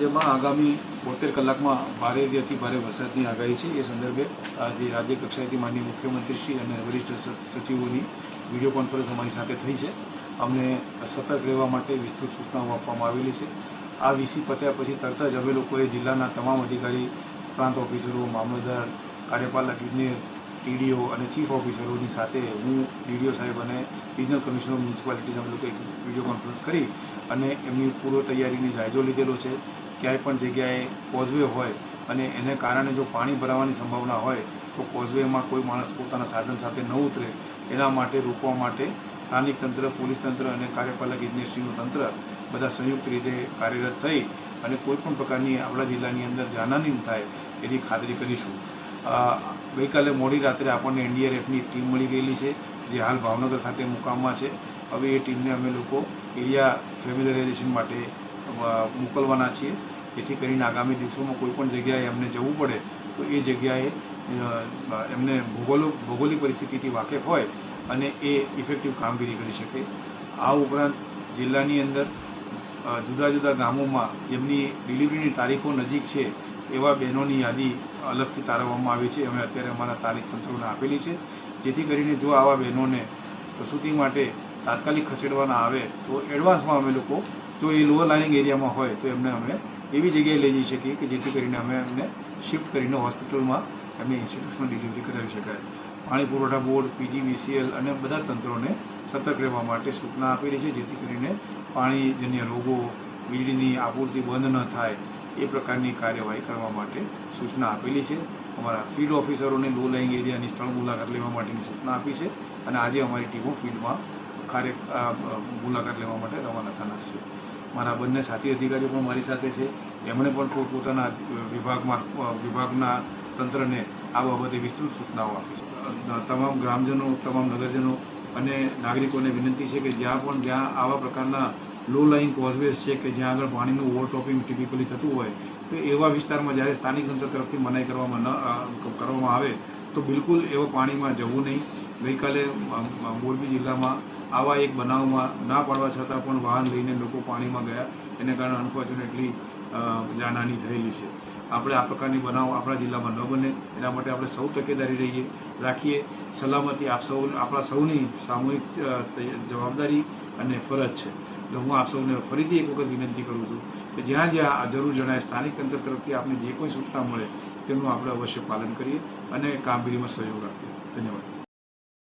જેમાં આગામી 72 કલાકમાં ભારેથી અતિ ભારે વરસાદની આગાહી છે। એ સંદર્ભે આજે રાજ્ય કક્ષાએથી માનનીય મુખ્યમંત્રીશ્રી અને વરિષ્ઠ સચિવોની વિડીયો કોન્ફરન્સ અમારી સાથે થઈ છે। અમને સતર્ક રહેવા માટે વિસ્તૃત સૂચનાઓ આપવામાં આવેલી છે। આ વીસી પત્યા પછી તરત જ અમે લોકોએ જિલ્લાના તમામ અધિકારી, પ્રાંત ઓફિસરો, મામલતદાર, કાર્યપાલક ઇજનેર, ટીડીઓ અને ચીફ ઓફિસરોની સાથે હું ડીડીઓ સાહેબ અને રિજનલ કમિશનર ઓફ મ્યુનિસિપાલિટીઝ અમે લોકો વિડીયો કોન્ફરન્સ કરી અને એમની પૂર્વ તૈયારીની જાયજો લીધેલો છે। ક્યાંય પણ જગ્યાએ કોઝવે હોય અને એને કારણે જો પાણી ભરાવાની સંભાવના હોય તો કોઝવેમાં કોઈ માણસ પોતાના સાધન સાથે ન ઉતરે એના માટે રોકવા માટે સ્થાનિક તંત્ર, પોલીસ તંત્ર અને કાર્યપાલક ઇજનેરશ્રીનું તંત્ર બધા સંયુક્ત રીતે કાર્યરત થઈ અને કોઈપણ પ્રકારની આપણા જિલ્લાની અંદર જાનહાનિ ન થાય એની ખાતરી કરીશું। ગઈકાલે મોડી રાત્રે આપણને એનડીઆરએફની ટીમ મળી ગયેલી છે, જે હાલ ભાવનગર ખાતે મુકામમાં છે। હવે એ ટીમને અમે લોકો એરિયા ફેમિલિયરાઇઝેશન માટે મોકલવાના છીએ, જેથી કરીને આગામી દિવસોમાં કોઈપણ જગ્યાએ એમને જવું પડે તો એ જગ્યાએ એમને ભૌગોલિક પરિસ્થિતિથી વાકેફ હોય અને એ ઇફેક્ટિવ કામગીરી કરી શકે। આ ઉપરાંત જિલ્લાની અંદર જુદા જુદા ગામોમાં જેમની ડિલિવરીની તારીખો નજીક છે એવા બહેનોની યાદી અલગથી તારવવામાં આવી છે। અમે અત્યારે અમારા સ્થાનિક તંત્રોને આપેલી છે, જેથી કરીને જો આવા બહેનોને પ્રસૂતિ માટે તાત્કાલિક ખસેડવાના આવે તો એડવાન્સમાં અમે લોકો જો એ લોઅર લાઇંગ એરિયામાં હોય તો એમને અમે એવી જગ્યાએ લઈ જઈ શકીએ કે જેથી કરીને અમે એમને શિફ્ટ કરીને હોસ્પિટલમાં એમને ઇન્સ્ટિટ્યુશનલ ડિલિવરી કરાવી શકાય। પાણી પુરવઠા બોર્ડ, પીજીવીસીએલ અને બધા તંત્રોને સતર્ક રહેવા માટે સૂચના આપેલી છે, જેથી કરીને પાણીજન્ય રોગો, વીજળીની આપૂર્તિ બંધ ન થાય એ પ્રકારની કાર્યવાહી કરવા માટે સૂચના આપેલી છે। અમારા ફિલ્ડ ઓફિસરોને લો લાઇંગ એરિયાની સ્થળ મુલાકાત લેવા માટેની સૂચના આપી છે અને આજે અમારી ટીમો ફિલ્ડમાં મુલાકાત લેવા માટે રવાના થનાર છે। મારા બંને સાથી અધિકારીઓ પણ મારી સાથે છે, એમણે પણ પોતપોતાના વિભાગના તંત્રને આ બાબતે વિસ્તૃત સૂચનાઓ આપી છે। તમામ ગ્રામજનો, તમામ નગરજનો અને નાગરિકોને વિનંતી છે કે જ્યાં આવા પ્રકારના લો લાઇંગ કોઝવેઝ છે કે જ્યાં આગળ પાણીનું ઓવરટોપિંગ ટિપિકલી થતું હોય તો એવા વિસ્તારમાં જ્યારે સ્થાનિક તંત્ર તરફથી મનાઈ કરવામાં આવે તો બિલકુલ એવા પાણીમાં જવું નહીં। ગઈકાલે મોરબી જિલ્લામાં આવા એક બનાવમાં ના પાડવા છતાં પણ વાહન લઈને લોકો પાણીમાં ગયા, એને કારણે અનફોર્ચ્યુનેટલી જાનહાનિ થયેલી છે। આપણે આ પ્રકારની બનાવ આપણા જિલ્લામાં ન બને એના માટે આપણે સૌ તકેદારી રાખીએ। સલામતી આપણા સૌની સામૂહિક જવાબદારી અને ફરજ છે। એટલે હું આપ સૌને ફરીથી એક વખત વિનંતી કરું છું કે જ્યાં જરૂર જણાય સ્થાનિક તંત્ર તરફથી આપણે જે કોઈ સૂચના મળે તેનું આપણે અવશ્ય પાલન કરીએ અને કામગીરીમાં સહયોગ આપીએ। ધન્યવાદ।